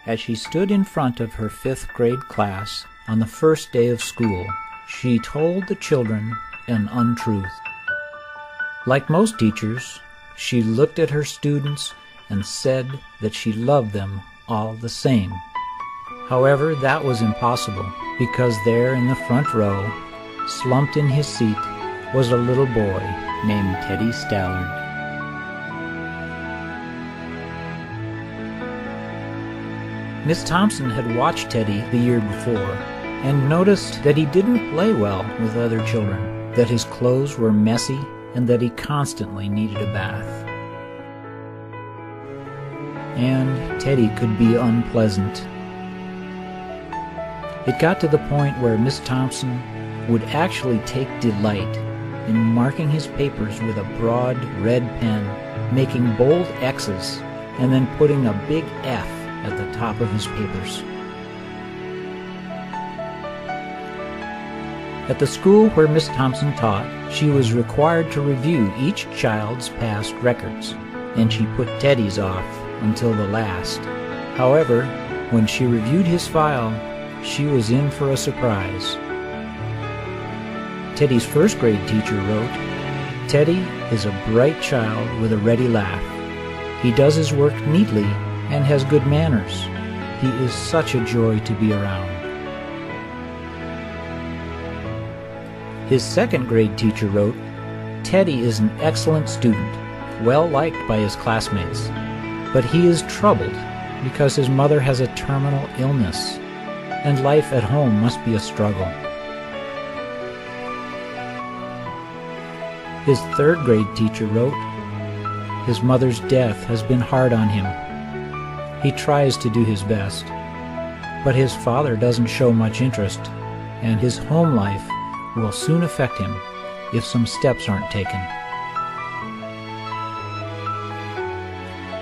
As she stood in front of her 5th grade class on the first day of school, she told the children an untruth. Like most teachers, she looked at her students and said that she loved them all the same. However, that was impossible, because there in the front row, slumped in his seat, was a little boy named Teddy Stallard. Miss Thompson had watched Teddy the year before and noticed that he didn't play well with other children, that his clothes were messy, and that he constantly needed a bath. And Teddy could be unpleasant. It got to the point where Miss Thompson would actually take delight in marking his papers with a broad red pen, making bold X's, and then putting a big F at the top of his papers. At the school where Miss Thompson taught, she was required to review each child's past records, and she put Teddy's off until the last. However, when she reviewed his file, she was in for a surprise. Teddy's 1st grade teacher wrote, "Teddy is a bright child with a ready laugh. He does his work neatly and has good manners. He is such a joy to be around." His 2nd grade teacher wrote, "Teddy is an excellent student, well liked by his classmates, but he is troubled because his mother has a terminal illness, and life at home must be a struggle." His 3rd grade teacher wrote, "His mother's death has been hard on him. He tries to do his best, but his father doesn't show much interest, and his home life will soon affect him if some steps aren't taken."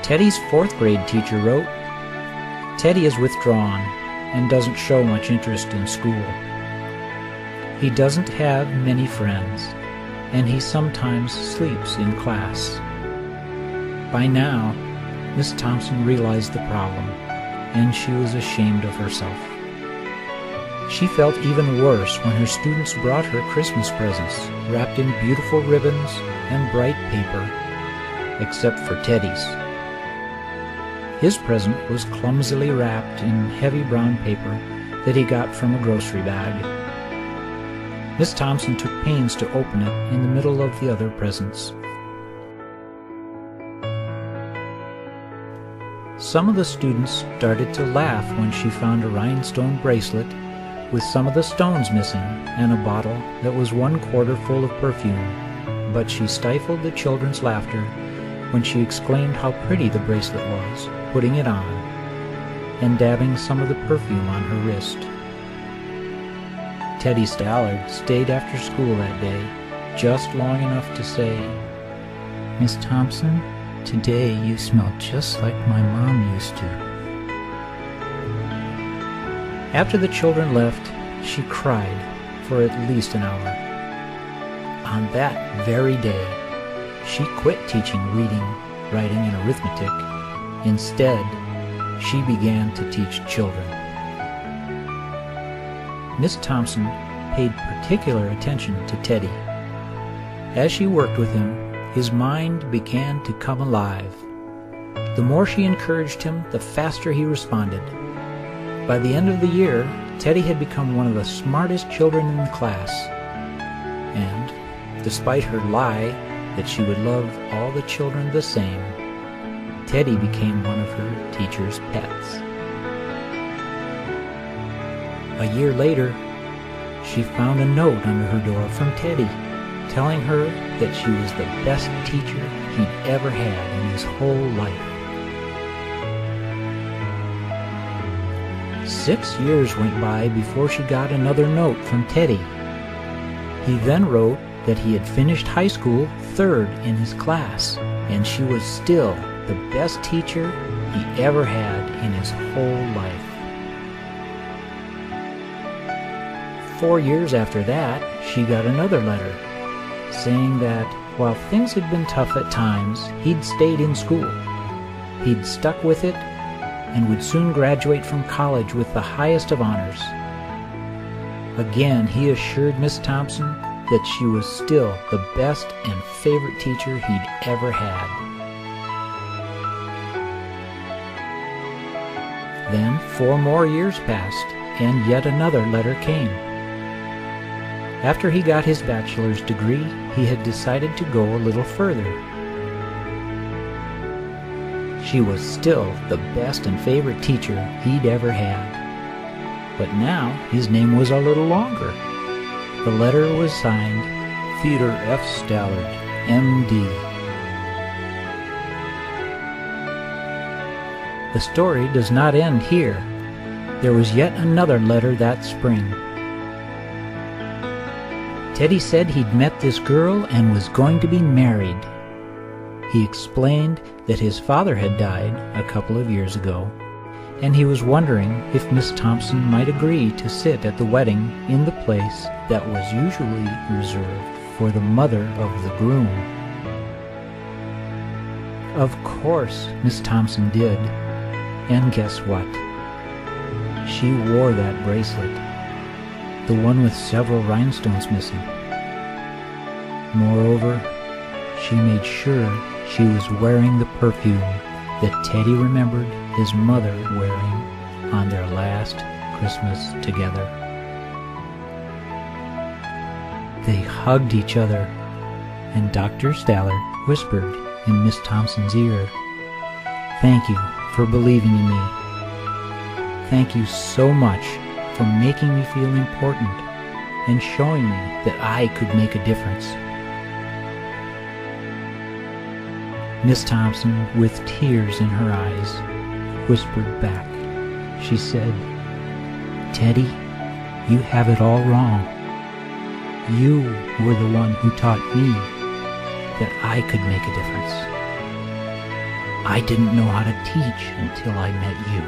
Teddy's 4th grade teacher wrote, "Teddy is withdrawn and doesn't show much interest in school. He doesn't have many friends, and he sometimes sleeps in class." By now, Miss Thompson realized the problem, and she was ashamed of herself. She felt even worse when her students brought her Christmas presents, wrapped in beautiful ribbons and bright paper, except for Teddy's. His present was clumsily wrapped in heavy brown paper that he got from a grocery bag. Miss Thompson took pains to open it in the middle of the other presents. Some of the students started to laugh when she found a rhinestone bracelet with some of the stones missing and a bottle that was 1/4 full of perfume, but she stifled the children's laughter when she exclaimed how pretty the bracelet was, putting it on and dabbing some of the perfume on her wrist. Teddy Stallard stayed after school that day, just long enough to say, "Miss Thompson, today you smell just like my mom used to." After the children left, she cried for at least an hour. On that very day, she quit teaching reading, writing, and arithmetic. Instead, she began to teach children. Miss Thompson paid particular attention to Teddy. As she worked with him, his mind began to come alive. The more she encouraged him, the faster he responded. By the end of the year, Teddy had become one of the smartest children in the class. And, despite her lie that she would love all the children the same, Teddy became one of her teacher's pets. A year later, she found a note under her door from Teddy, telling her that she was the best teacher he'd ever had in his whole life. 6 years went by before she got another note from Teddy. He then wrote that he had finished high school 3rd in his class, and she was still the best teacher he ever had in his whole life. 4 years after that, she got another letter, saying that while things had been tough at times, he'd stayed in school. He'd stuck with it, and would soon graduate from college with the highest of honors. Again, he assured Miss Thompson that she was still the best and favorite teacher he'd ever had. Then 4 more years passed, and yet another letter came. After he got his bachelor's degree, he had decided to go a little further. She was still the best and favorite teacher he'd ever had. But now his name was a little longer. The letter was signed Theodore F. Stallard, M.D. The story does not end here. There was yet another letter that spring. Teddy said he'd met this girl and was going to be married. He explained that his father had died a couple of years ago, and he was wondering if Miss Thompson might agree to sit at the wedding in the place that was usually reserved for the mother of the groom. Of course, Miss Thompson did, and guess what? She wore that bracelet, the one with several rhinestones missing. Moreover, she made sure she was wearing the perfume that Teddy remembered his mother wearing on their last Christmas together. They hugged each other, and Dr. Stallard whispered in Miss Thompson's ear, "Thank you for believing in me. Thank you so much for making me feel important and showing me that I could make a difference." Miss Thompson, with tears in her eyes, whispered back. She said, "Teddy, you have it all wrong. You were the one who taught me that I could make a difference. I didn't know how to teach until I met you."